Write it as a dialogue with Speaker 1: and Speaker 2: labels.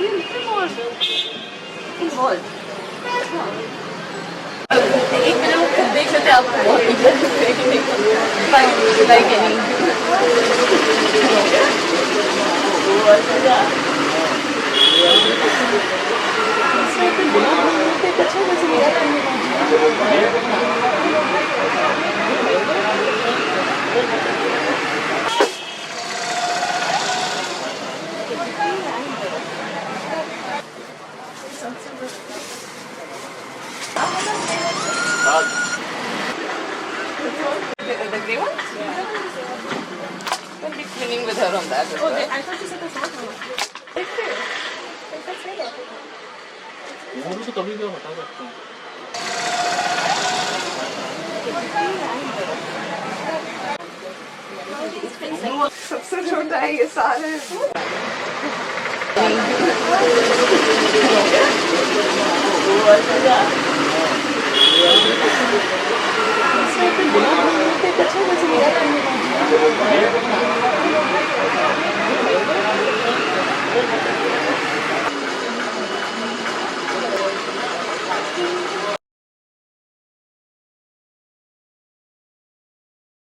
Speaker 1: be a little more involved. एक minute में खुद देख लेते हैं आपको बहुत like any the grey ones? We'll be swimming with her on that as well.
Speaker 2: I thought you said the soft one.
Speaker 3: तो कभी भी बता सकता हूँ
Speaker 2: सबसे छोटा है ये सारे
Speaker 1: अच्छा